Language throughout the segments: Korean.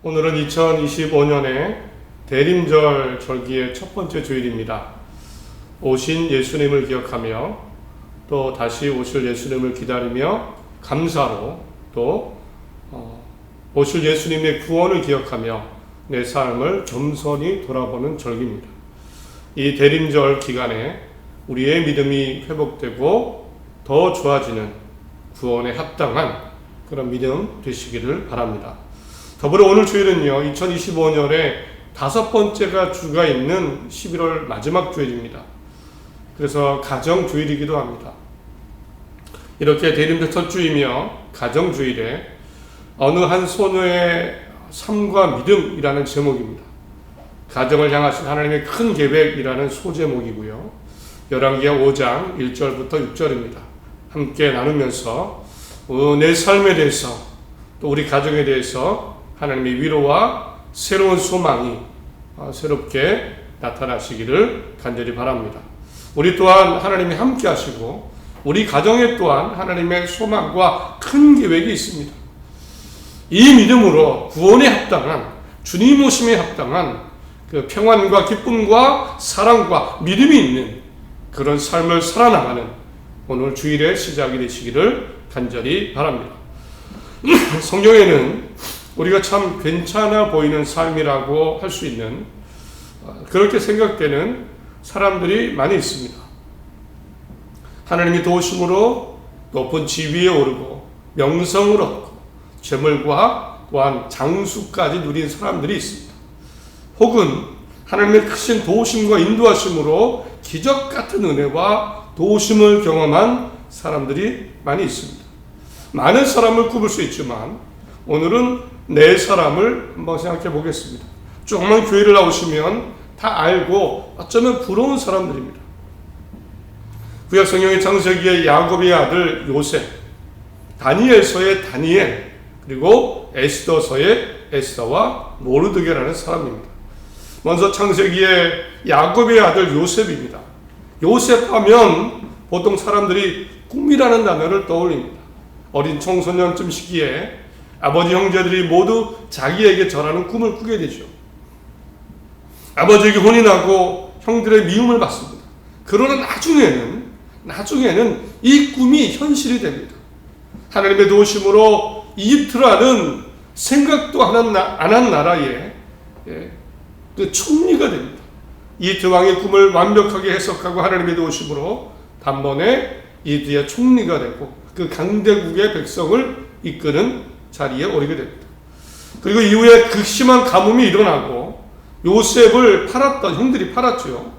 오늘은 2025년의 대림절 절기의 첫 번째 주일입니다. 오신 예수님을 기억하며 또 다시 오실 예수님을 기다리며 감사로 또 오실 예수님의 구원을 기억하며 내 삶을 겸손히 돌아보는 절기입니다. 이 대림절 기간에 우리의 믿음이 회복되고 더 좋아지는 구원에 합당한 그런 믿음 되시기를 바랍니다. 더불어 오늘 주일은요, 2025년에 5번째가 주가 있는 11월 마지막 주일입니다. 그래서 가정주일이기도 합니다. 이렇게 대림절 첫 주이며 가정주일에 어느 한 소녀의 삶과 믿음이라는 제목입니다. 가정을 향하신 하나님의 큰 계획이라는 소제목이고요. 열왕기하 5장 1절부터 6절입니다. 함께 나누면서 내 삶에 대해서 또 우리 가정에 대해서 하나님의 위로와 새로운 소망이 새롭게 나타나시기를 간절히 바랍니다. 우리 또한 하나님이 함께 하시고 우리 가정에 또한 하나님의 소망과 큰 계획이 있습니다. 이 믿음으로 구원에 합당한 주님 오심에 합당한 그 평안과 기쁨과 사랑과 믿음이 있는 그런 삶을 살아나가는 오늘 주일의 시작이 되시기를 간절히 바랍니다. 성경에는 우리가 참 괜찮아 보이는 삶이라고 할 수 있는 그렇게 생각되는 사람들이 많이 있습니다. 하나님이 도우심으로 높은 지위에 오르고 명성을 얻고 재물과 또한 장수까지 누린 사람들이 있습니다. 혹은 하나님의 크신 도우심과 인도하심으로 기적 같은 은혜와 도우심을 경험한 사람들이 많이 있습니다. 많은 사람을 꼽을 수 있지만 오늘은 네 사람을 한번 생각해 보겠습니다. 조금만 교회를 나오시면 다 알고 어쩌면 부러운 사람들입니다. 구약 성경의 창세기의 야곱의 아들 요셉, 다니엘서의 다니엘, 그리고 에스더서의 에스더와 모르드게라는 사람입니다. 먼저 창세기의 야곱의 아들 요셉입니다. 요셉 하면 보통 사람들이 꿈이라는 단어를 떠올립니다. 어린 청소년쯤 시기에 아버지 형제들이 모두 자기에게 절하는 꿈을 꾸게 되죠. 아버지에게 혼이 나고 형들의 미움을 받습니다. 그러나 나중에는 이 꿈이 현실이 됩니다. 하나님의 도우심으로 이집트라는 생각도 안 한 나라에 그 총리가 됩니다. 이집트 왕의 꿈을 완벽하게 해석하고 하나님의 도우심으로 단번에 이집트의 총리가 되고 그 강대국의 백성을 이끄는 자리에 오르게 됩니다. 그리고 이후에 극심한 가뭄이 일어나고 요셉을 팔았던 형들이 팔았죠.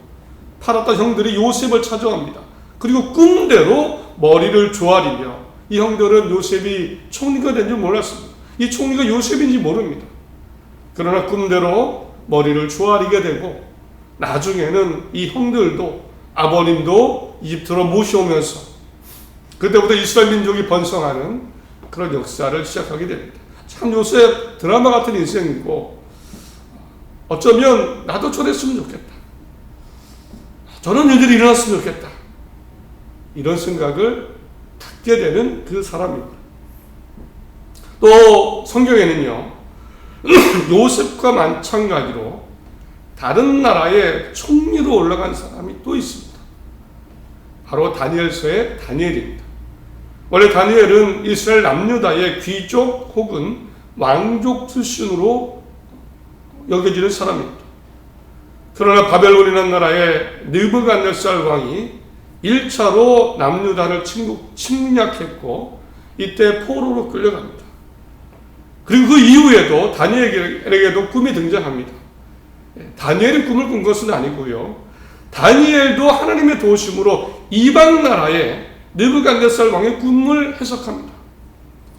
팔았던 형들이 요셉을 찾아옵니다. 그리고 꿈대로 머리를 조아리며 이 형들은 요셉이 총리가 된 줄 몰랐습니다. 이 총리가 요셉인지 모릅니다. 그러나 꿈대로 머리를 조아리게 되고 나중에는 이 형들도 아버님도 이집트로 모셔오면서 그때부터 이스라엘 민족이 번성하는 그런 역사를 시작하게 됩니다. 참 요셉 드라마 같은 인생이고 어쩌면 나도 저랬으면 좋겠다. 저런 일들이 일어났으면 좋겠다. 이런 생각을 갖게 되는 그 사람입니다. 또 성경에는요. 요셉과 마찬가지로 다른 나라의 총리로 올라간 사람이 또 있습니다. 바로 다니엘서의 다니엘입니다. 원래 다니엘은 이스라엘 남유다의 귀족 혹은 왕족 출신으로 여겨지는 사람입니다. 그러나 바벨론이라는 나라의 느부갓네살 왕이 1차로 남유다를 침략했고 이때 포로로 끌려갑니다. 그리고 그 이후에도 다니엘에게도 꿈이 등장합니다. 다니엘이 꿈을 꾼 것은 아니고요. 다니엘도 하나님의 도우심으로 이방 나라의 느부갓네살 왕의 꿈을 해석합니다.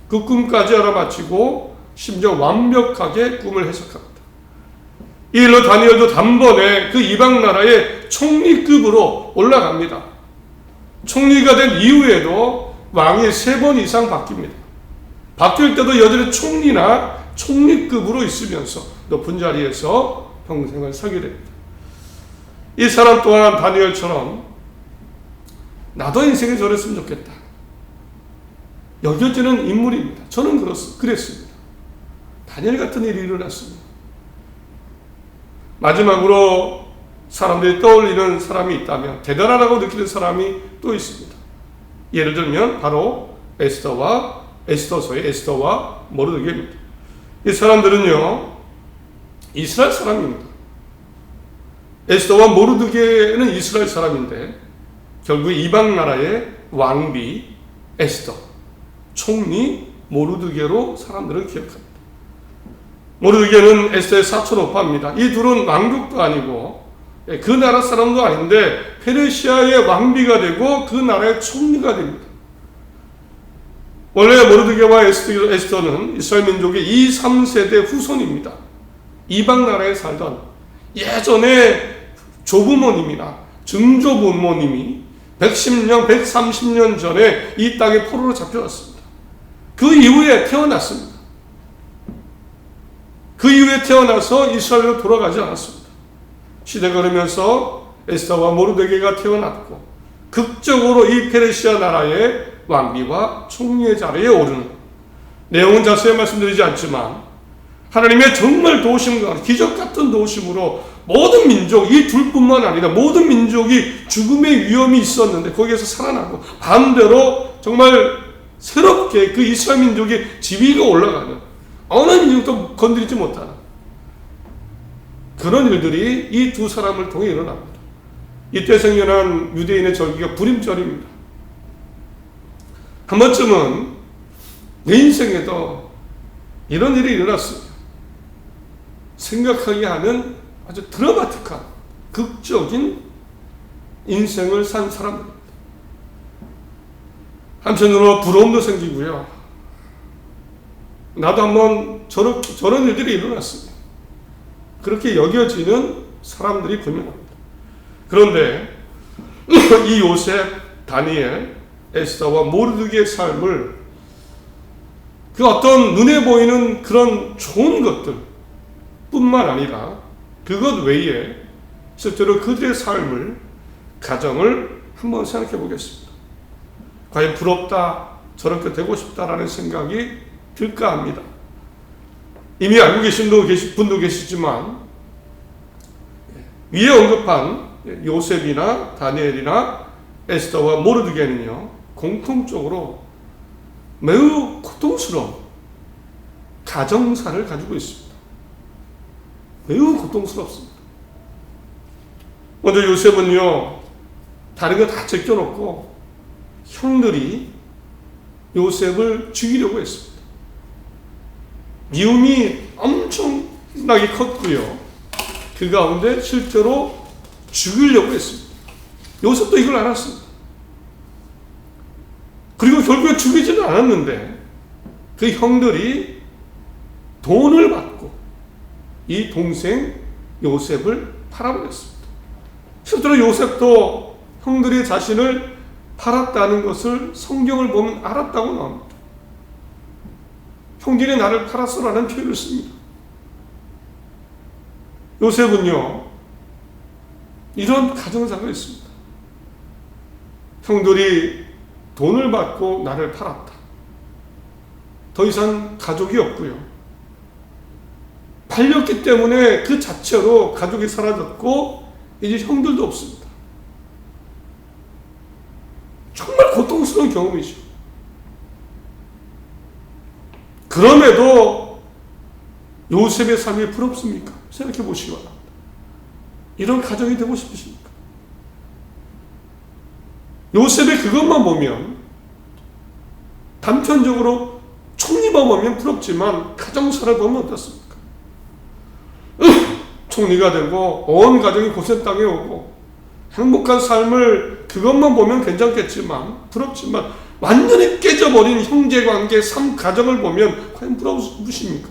그 꿈까지 알아맞히고 심지어 완벽하게 꿈을 해석합니다. 이 일로 다니엘도 단번에 그 이방 나라의 총리급으로 올라갑니다. 총리가 된 이후에도 왕이 3번 이상 바뀝니다. 바뀔 때도 여전히 총리나 총리급으로 있으면서 높은 자리에서 평생을 살게 됩니다. 이 사람 또한 다니엘처럼 나도 인생에 저랬으면 좋겠다 여겨지는 인물입니다. 저는 그랬습니다. 다니엘 같은 일이 일어났습니다. 마지막으로 사람들이 떠올리는 사람이 있다면, 대단하다고 느끼는 사람이 또 있습니다. 예를 들면 바로 에스더서의 에스더와 모르드게입니다. 이 사람들은요, 이스라엘 사람입니다. 에스더와 모르드게는 이스라엘 사람인데 결국 이방 나라의 왕비 에스더, 총리 모르드게로 사람들은 기억합니다. 모르드게는 에스더의 사촌 오빠입니다. 이 둘은 왕족도 아니고 그 나라 사람도 아닌데 페르시아의 왕비가 되고 그 나라의 총리가 됩니다. 원래 모르드게와 에스더는 이스라엘 민족의 2, 3세대 후손입니다. 이방 나라에 살던 예전에 조부모님이나 증조부모님이 110년, 130년 전에 이 땅에 포로로 잡혀왔습니다. 그 이후에 태어났습니다. 그 이후에 태어나서 이스라엘로 돌아가지 않았습니다. 시대가 흐르면서 에스더와 모르드게가 태어났고 극적으로 이 페르시아 나라의 왕비와 총리의 자리에 오르는, 내용은 자세히 말씀드리지 않지만 하나님의 정말 도우심과 기적 같은 도우심으로 모든 민족, 이 둘뿐만 아니라 모든 민족이 죽음의 위험이 있었는데 거기에서 살아나고, 반대로 정말 새롭게 그 이스라엘 민족의 지위가 올라가는, 어느 민족도 건드리지 못하는 그런 일들이 이 두 사람을 통해 일어납니다. 이때 생겨난 유대인의 절기가 부림절입니다. 한 번쯤은 내 인생에도 이런 일이 일어났습니다. 생각하게 하는 아주 드라마틱한, 극적인 인생을 산 사람입니다. 한편으로 부러움도 생기고요. 나도 한번 저런 일들이 일어났습니다. 그렇게 여겨지는 사람들이 분명합니다. 그런데 이 요셉, 다니엘, 에스더와 모르드게의 삶을 그 어떤 눈에 보이는 그런 좋은 것들 뿐만 아니라 그것 외에 실제로 그들의 삶을, 가정을 한번 생각해 보겠습니다. 과연 부럽다, 저렇게 되고 싶다라는 생각이 들까 합니다. 이미 알고 계신 분도 계시지만 위에 언급한 요셉이나 다니엘이나 에스더와 모르드게는요, 공통적으로 매우 고통스러운 가정사를 가지고 있습니다. 매우 고통스럽습니다. 먼저 요셉은요, 다른 거 다 제껴놓고 형들이 요셉을 죽이려고 했습니다. 미움이 엄청나게 컸고요. 그 가운데 실제로 죽이려고 했습니다. 요셉도 이걸 알았습니다. 그리고 결국에 죽이지는 않았는데 그 형들이 돈을 받고 이 동생 요셉을 팔아버렸습니다. 실제로 요셉도 형들이 자신을 팔았다는 것을 성경을 보면 알았다고 나옵니다. 형들이 나를 팔았어라는 표현을 씁니다. 요셉은요, 이런 가정사가 있습니다. 형들이 돈을 받고 나를 팔았다. 더 이상 가족이 없고요. 팔렸기 때문에 그 자체로 가족이 사라졌고 이제 형들도 없습니다. 정말 고통스러운 경험이죠. 그럼에도 요셉의 삶이 부럽습니까? 생각해 보시기 바랍니다. 이런 가정이 되고 싶으십니까? 요셉의 그것만 보면, 단편적으로 총리만 보면 부럽지만 가정사를 보면 어떻습니까? 총리가 되고 온 가정이 고생 땅에 오고 행복한 삶을 그것만 보면 괜찮겠지만, 부럽지만 완전히 깨져버린 형제관계, 삶, 가정을 보면 과연 부러우십니까?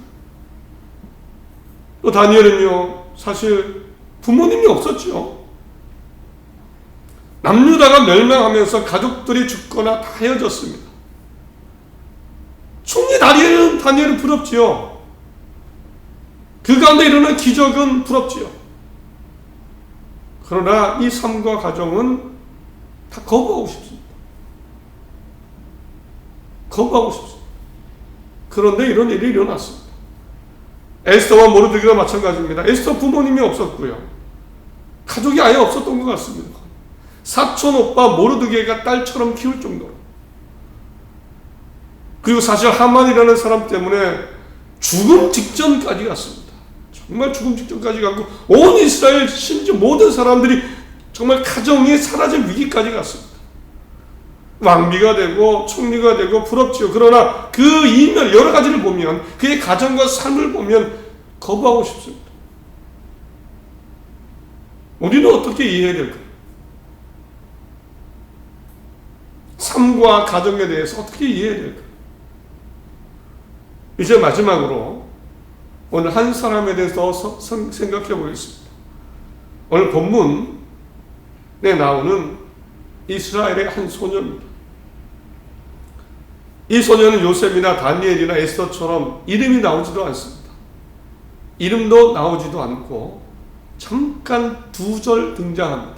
또 다니엘은요, 사실 부모님이 없었죠. 남유다가 멸망하면서 가족들이 죽거나 다 헤어졌습니다. 총리 다니엘은 부럽지요. 그 가운데 일어난 기적은 부럽지요. 그러나 이 삶과 가정은 다 거부하고 싶습니다. 거부하고 싶습니다. 그런데 이런 일이 일어났습니다. 에스더와 모르드게가 마찬가지입니다. 에스더 부모님이 없었고요. 가족이 아예 없었던 것 같습니다. 사촌 오빠 모르드게가 딸처럼 키울 정도로. 그리고 사실 하만이라는 사람 때문에 죽음 직전까지 갔습니다. 정말 죽음 직전까지 가고 온 이스라엘 심지어 모든 사람들이 정말 가정이 사라질 위기까지 갔습니다. 왕비가 되고 총리가 되고 부럽지요. 그러나 그 이면 여러 가지를 보면 그의 가정과 삶을 보면 거부하고 싶습니다. 우리는 어떻게 이해해야 될까요? 삶과 가정에 대해서 어떻게 이해해야 될까요? 이제 마지막으로 오늘 한 사람에 대해서 생각해 보겠습니다. 오늘 본문에 나오는 이스라엘의 한 소녀입니다. 이 소녀는 요셉이나 다니엘이나 에스더처럼 이름이 나오지도 않습니다. 이름도 나오지도 않고 잠깐 2절 등장합니다.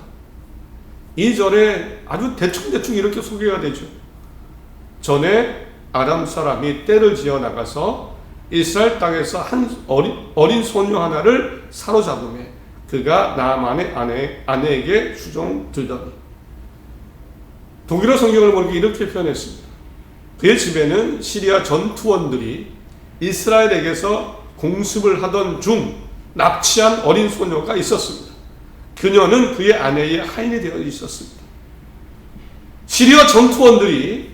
이 절에 아주 대충 이렇게 소개가 되죠. 전에 아람 사람이 떼를 지어 나가서 이스라엘 땅에서 한 어린 소녀 하나를 사로잡으며 그가 나아만의 아내에게 수종들더니. 독일어 성경을 보니까 이렇게 표현했습니다. 그의 집에는 시리아 전투원들이 이스라엘에게서 공습을 하던 중 납치한 어린 소녀가 있었습니다. 그녀는 그의 아내의 하인이 되어 있었습니다. 시리아 전투원들이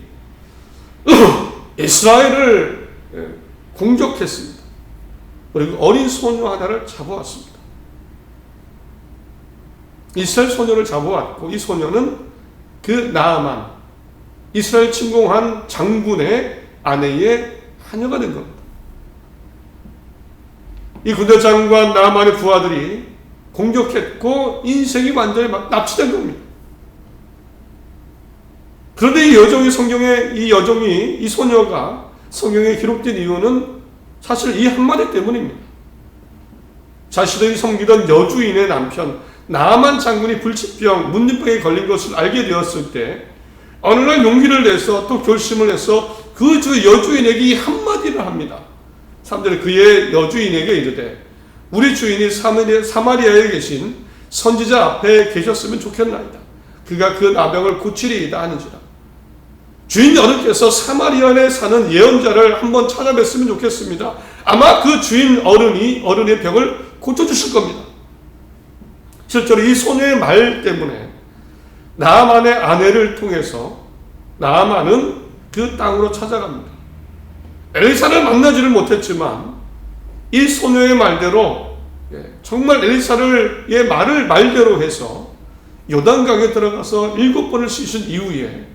이스라엘을 공격했습니다. 그리고 어린 소녀 하나를 잡아왔습니다. 이스라엘 소녀를 잡아왔고 이 소녀는 그 나아만 이스라엘 침공한 장군의 아내의 하녀가 된 겁니다. 이 군대 장관 나아만의 부하들이 공격했고 인생이 완전히 납치된 겁니다. 그런데 이 소녀가 성경에 기록된 이유는 사실 이 한마디 때문입니다. 자신들이 섬기던 여주인의 남편 나아만 장군이 불치병, 문둥병에 걸린 것을 알게 되었을 때 어느 날 용기를 내서 또 결심을 해서 그 여주인에게 이 한마디를 합니다. 사람들이 그의 여주인에게 이르되 우리 주인이 사마리아에 계신 선지자 앞에 계셨으면 좋겠나이다. 그가 그 나병을 고치리이다 하는지라. 주인 여러분께서 사마리아에 사는 예언자를 한번 찾아뵀으면 좋겠습니다. 아마 그 주인 어른의 병을 고쳐주실 겁니다. 실제로 이 소녀의 말 때문에 나아만의 아내를 통해서 나아만은 그 땅으로 찾아갑니다. 엘리사를 만나지를 못했지만 이 소녀의 말대로 정말 엘리사의 말을 말대로 해서 요단강에 들어가서 7번을 씻은 이후에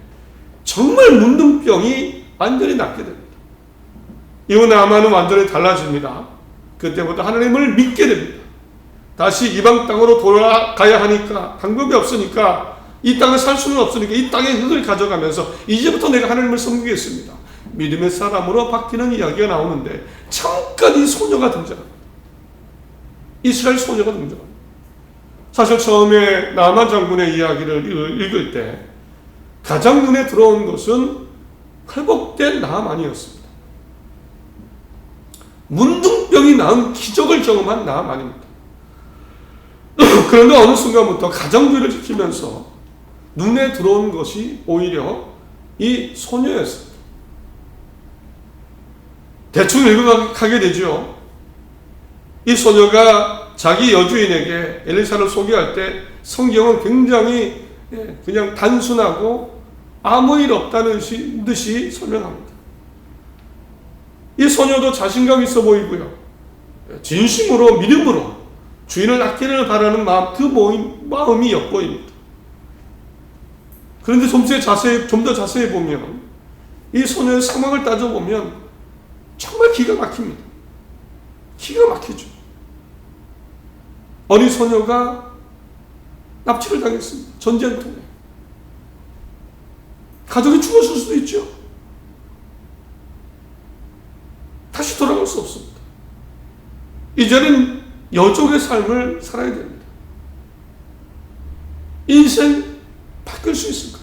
정말 문둥병이 완전히 낫게 됩니다. 이후 나아만은 완전히 달라집니다. 그때부터 하나님을 믿게 됩니다. 다시 이방 땅으로 돌아가야 하니까 방법이 없으니까 이 땅에 살 수는 없으니까 이 땅의 흙을 가져가면서 이제부터 내가 하나님을 섬기겠습니다. 믿음의 사람으로 바뀌는 이야기가 나오는데 잠깐 이 소녀가 등장합니다. 이스라엘 소녀가 등장합니다. 사실 처음에 나아만 장군의 이야기를 읽을 때 가장 눈에 들어온 것은 회복된 나아만이었습니다. 문둥병이 나은 기적을 경험한 나아만입니다. 그런데 어느 순간부터 가정주의를 지키면서 눈에 들어온 것이 오히려 이 소녀였습니다. 대충 읽어가게 되죠. 이 소녀가 자기 여주인에게 엘리사를 소개할 때 성경은 굉장히 그냥 단순하고 아무 일 없다는 듯이 설명합니다. 이 소녀도 자신감 있어 보이고요. 진심으로 믿음으로 주인을 낫기를 바라는 마음, 그 마음이 엿보입니다. 그런데 좀 더 자세히 보면 이 소녀의 상황을 따져보면 정말 기가 막힙니다. 기가 막히죠. 어린 소녀가 납치를 당했습니다. 전쟁통에. 가족이 죽었을 수도 있죠. 다시 돌아갈 수 없습니다. 이제는 여족의 삶을 살아야 됩니다. 인생 바뀔 수 있을까요?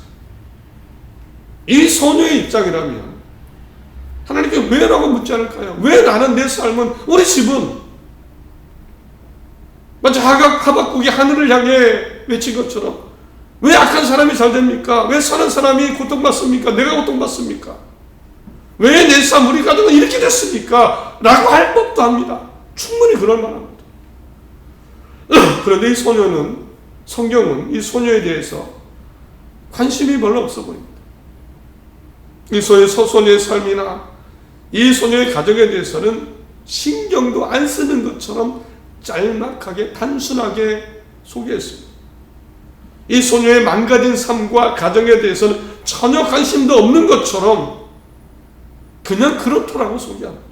이 소녀의 입장이라면 하나님께 왜라고 묻지 않을까요? 왜 나는 내 삶은, 우리 집은 마치 하박국이 하늘을 향해 외친 것처럼 왜 악한 사람이 잘 됩니까? 왜 선한 사람이 고통받습니까? 내가 고통받습니까? 왜 내 삶, 우리 가정은 이렇게 됐습니까? 라고 할 법도 합니다. 충분히 그럴 만합니다. 그런데 이 소녀는, 성경은 이 소녀에 대해서 관심이 별로 없어 보입니다. 이 소녀의 삶이나 이 소녀의 가정에 대해서는 신경도 안 쓰는 것처럼 짤막하게 단순하게 소개했습니다. 이 소녀의 망가진 삶과 가정에 대해서는 전혀 관심도 없는 것처럼 그냥 그렇더라고 소개합니다.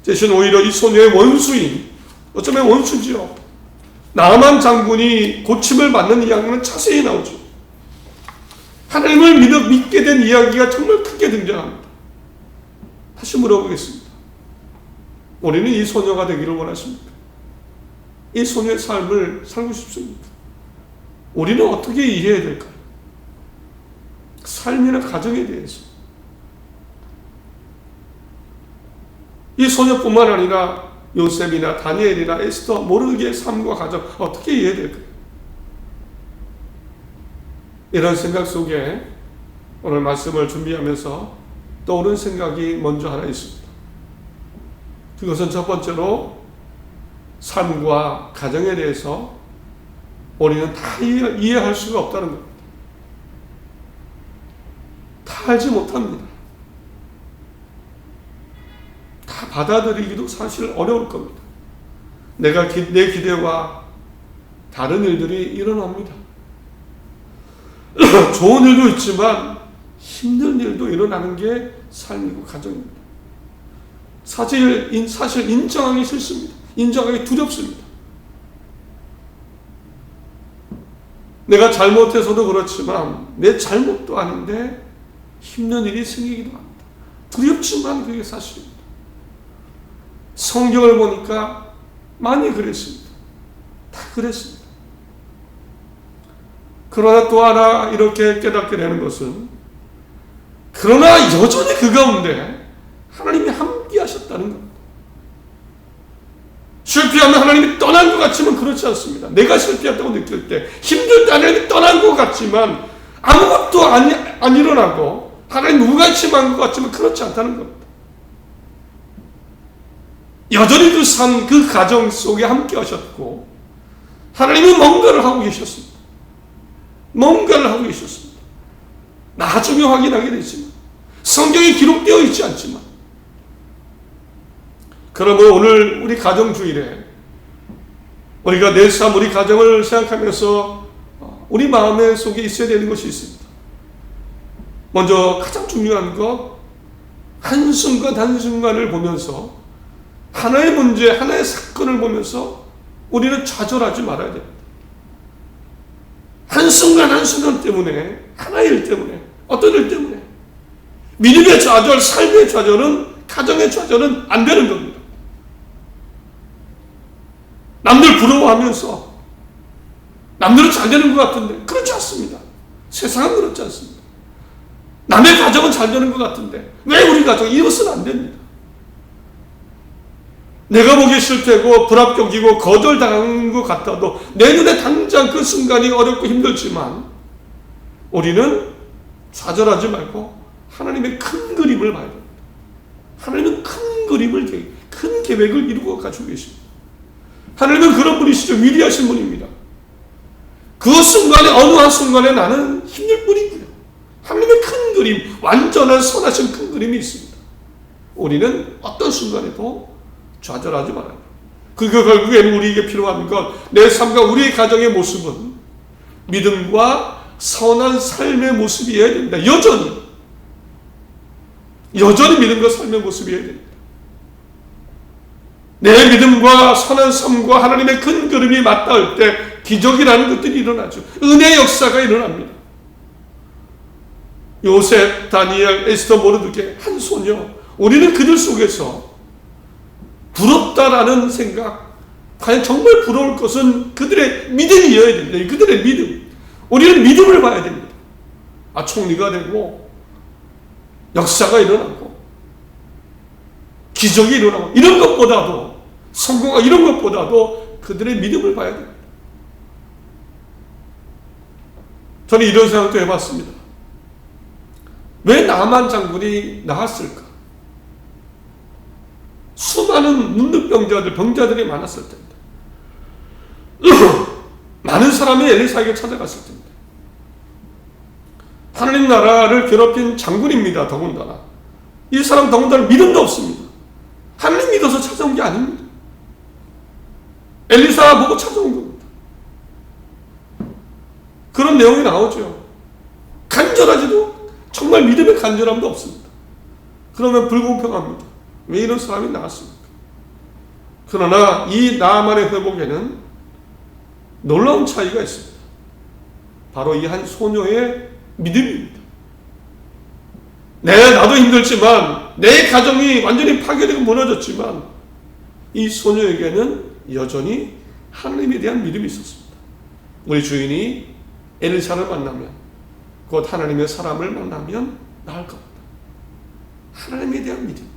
대신 오히려 이 소녀의 원수인, 어쩌면 원수지요, 나만 장군이 고침을 받는 이야기는 자세히 나오죠. 하나님을 믿게 된 이야기가 정말 크게 등장합니다. 다시 물어보겠습니다. 우리는 이 소녀가 되기를 원하십니까? 이 소녀의 삶을 살고 싶습니까? 우리는 어떻게 이해해야 될까요? 삶이나 가정에 대해서. 이 소녀뿐만 아니라 요셉이나 다니엘이나 에스더, 모르드게의 삶과 가정 어떻게 이해해야 될까요? 이런 생각 속에 오늘 말씀을 준비하면서 떠오른 생각이 먼저 하나 있습니다. 그것은 첫 번째로 삶과 가정에 대해서 우리는 다 이해할 수가 없다는 겁니다. 다 알지 못합니다. 다 받아들이기도 사실 어려울 겁니다. 내 기대와 다른 일들이 일어납니다. 좋은 일도 있지만 힘든 일도 일어나는 게 삶이고 가정입니다. 사실 인정하기 싫습니다. 인정하기 두렵습니다. 내가 잘못해서도 그렇지만 내 잘못도 아닌데 힘든 일이 생기기도 합니다. 두렵지만 그게 사실입니다. 성경을 보니까 많이 그랬습니다. 다 그랬습니다. 그러나 또 하나 이렇게 깨닫게 되는 것은, 그러나 여전히 그 가운데 하나님이 함께 하셨다는 겁니다. 실패하면 하나님이 떠난 것 같지만 그렇지 않습니다. 내가 실패했다고 느낄 때, 힘들 때 하나님이 떠난 것 같지만 아무것도 안 일어나고 하나님 무관심한 것 같지만 그렇지 않다는 겁니다. 여전히 그 삶, 그 가정 속에 함께 하셨고 하나님은 뭔가를 하고 계셨습니다. 뭔가를 하고 계셨습니다. 나중에 확인하게 되지만, 성경에 기록되어 있지 않지만. 그러면 오늘 우리 가정주일에 우리가 내 삶, 우리 가정을 생각하면서 우리 마음의 속에 있어야 되는 것이 있습니다. 먼저 가장 중요한 것, 한순간 한순간을 보면서, 하나의 문제, 하나의 사건을 보면서 우리는 좌절하지 말아야 됩니다. 한순간 한순간 때문에, 하나의 일 때문에, 어떤 일 때문에 믿음의 좌절, 삶의 좌절은, 가정의 좌절은 안 되는 겁니다. 남들 부러워하면서 남들은 잘 되는 것 같은데 그렇지 않습니다. 세상은 그렇지 않습니다. 남의 가정은 잘 되는 것 같은데 왜 우리 가정, 이것은 안 됩니다. 내가 보기 실패고 불합격이고 거절당한 것 같아도 내 눈에 당장 그 순간이 어렵고 힘들지만 우리는 좌절하지 말고 하나님의 큰 그림을 봐야 됩니다. 하나님은 큰 그림을, 큰 계획을 이루고 가지고 계십니다. 하나님은 그런 분이시죠. 위대하신 분입니다. 그 순간에, 어느 한 순간에 나는 힘들 뿐이고요. 하나님의 큰 그림, 완전한 선하신 큰 그림이 있습니다. 우리는 어떤 순간에도 좌절하지 말아요. 그거 결국에는 우리에게 필요한 것, 내 삶과 우리의 가정의 모습은 믿음과 선한 삶의 모습이어야 됩니다. 여전히 믿음과 삶의 모습이어야 됩니다. 내 믿음과 선한 삶과 하나님의 큰 그림이 맞닿을 때 기적이라는 것들이 일어나죠. 은혜의 역사가 일어납니다. 요셉, 다니엘, 에스더, 모르드게, 한 소녀, 우리는 그들 속에서 부럽다라는 생각, 과연 정말 부러울 것은 그들의 믿음이어야 됩니다. 그들의 믿음. 우리는 믿음을 봐야 됩니다. 총리가 되고 역사가 일어나고 기적이 일어나고, 이런 것보다도, 성공하고 이런 것보다도 그들의 믿음을 봐야 됩니다. 저는 이런 생각도 해봤습니다. 왜 나만 장군이 나았을까? 수많은 문둥병자들, 병자들이 많았을 텐데 많은 사람이 엘리사에게 찾아갔을 텐데 하나님 나라를 괴롭힌 장군입니다. 더군다나 이 사람 더군다나 믿음도 없습니다. 하나님 믿어서 찾아온 게 아닙니다. 엘리사 보고 찾아온 겁니다. 그런 내용이 나오죠. 간절하지도 정말 믿음의 간절함도 없습니다. 그러면 불공평합니다. 왜 이런 사람이 나왔습니까? 그러나 이 나아만의 회복에는 놀라운 차이가 있습니다. 바로 이 한 소녀의 믿음입니다. 나도 힘들지만 내 가정이 완전히 파괴되고 무너졌지만 이 소녀에게는 여전히 하나님에 대한 믿음이 있었습니다. 우리 주인이 엘리사를 만나면 곧 하나님의 사람을 만나면 나을 겁니다. 하나님에 대한 믿음.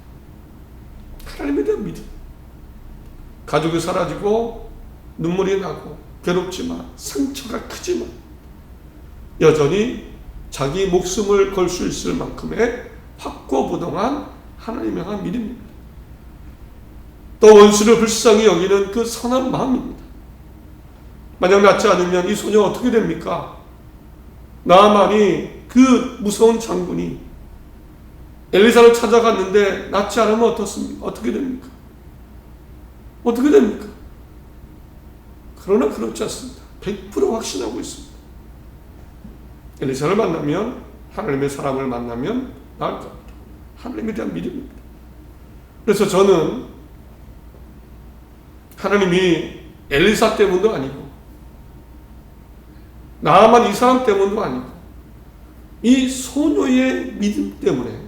하나님에 대한 믿음. 가족이 사라지고 눈물이 나고 괴롭지만 상처가 크지만 여전히 자기 목숨을 걸 수 있을 만큼의 확고부동한 하나님을 향한 믿음입니다. 또 원수를 불쌍히 여기는 그 선한 마음입니다. 만약 낫지 않으면 이 소녀가 어떻게 됩니까? 나아만이 그 무서운 장군이 엘리사를 찾아갔는데 낫지 않으면 어떻게 됩니까? 어떻게 됩니까? 그러나 그렇지 않습니다. 100% 확신하고 있습니다. 엘리사를 만나면, 하나님의 사람을 만나면 나을 겁니다. 하나님에 대한 믿음입니다. 그래서 저는 하나님이 엘리사 때문도 아니고 나아만 이 사람 때문도 아니고 이 소녀의 믿음 때문에,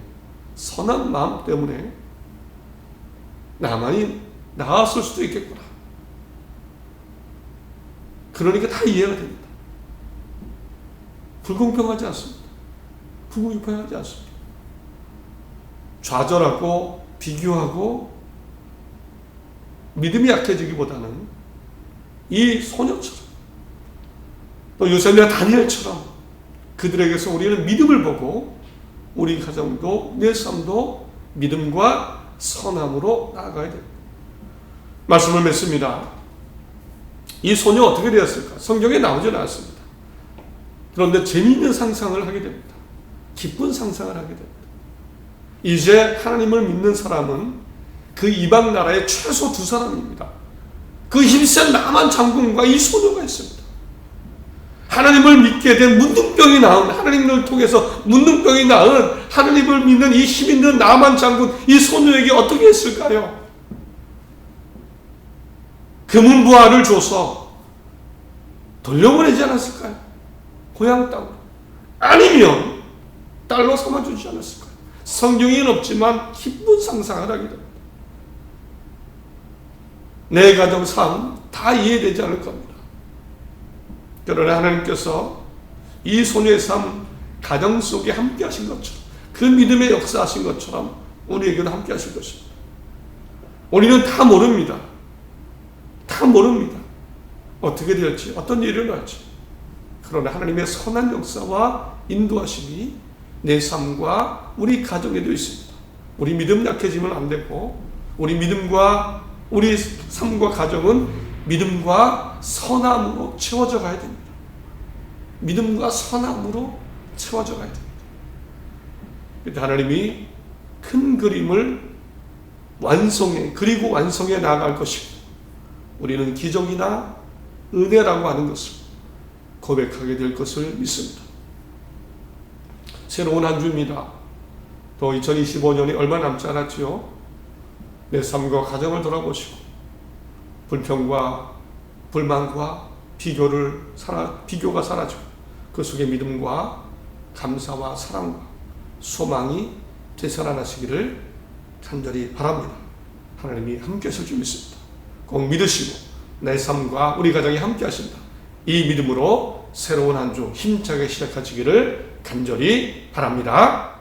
선한 마음 때문에 나아만이 나았을 수도 있겠구나. 그러니까 다 이해가 됩니다. 불공평하지 않습니다. 불공평하지 않습니다. 좌절하고 비교하고 믿음이 약해지기보다는 이 소녀처럼 또 요셉이나 다니엘처럼 그들에게서 우리는 믿음을 보고 우리 가정도 내 삶도 믿음과 선함으로 나아가야 됩니다. 말씀을 맺습니다. 이 소녀 어떻게 되었을까? 성경에 나오지 않았습니다. 그런데 재미있는 상상을 하게 됩니다. 기쁜 상상을 하게 됩니다. 이제 하나님을 믿는 사람은 그 이방 나라의 최소 두 사람입니다. 그 힘센 나만 장군과 이 소녀가 있습니다. 하나님을 믿게 된 문둥병이 나은, 하나님을 통해서 문둥병이 나은 하나님을 믿는 이 힘있는 나만 장군, 이 소녀에게 어떻게 했을까요? 금은부화를 줘서 돌려보내지 않았을까요? 고향 땅으로. 아니면 딸로 삼아주지 않았을까요? 성경에는 없지만 기쁜 상상을 하게 됩니다. 내 가정 삶 다 이해되지 않을 겁니다. 그러나 하나님께서 이 소녀의 삶 가정 속에 함께 하신 것처럼, 그 믿음의 역사하신 것처럼 우리에게도 함께 하실 것입니다. 우리는 다 모릅니다. 다 모릅니다. 어떻게 될지, 어떤 일이 일어날지. 그러나 하나님의 선한 역사와 인도하심이 내 삶과 우리 가정에도 있습니다. 우리 믿음 약해지면 안 되고, 우리 믿음과 우리 삶과 가정은 믿음과 선함으로 채워져 가야 됩니다. 믿음과 선함으로 채워져 가야 됩니다. 그때 하나님이 큰 그림을 그리고 완성해 나아갈 것이고, 우리는 기적이나 은혜라고 하는 것을 고백하게 될 것을 믿습니다. 새로운 한 주입니다. 또 2025년이 얼마 남지 않았지요. 내 삶과 가정을 돌아보시고 불평과 불만과 비교가 사라지고 그 속에 믿음과 감사와 사랑과 소망이 되살아나시기를 간절히 바랍니다. 하나님이 함께 하실 줄 믿습니다. 꼭 믿으시고 내 삶과 우리 가정이 함께 하신다. 이 믿음으로 새로운 한 주 힘차게 시작하시기를 간절히 바랍니다.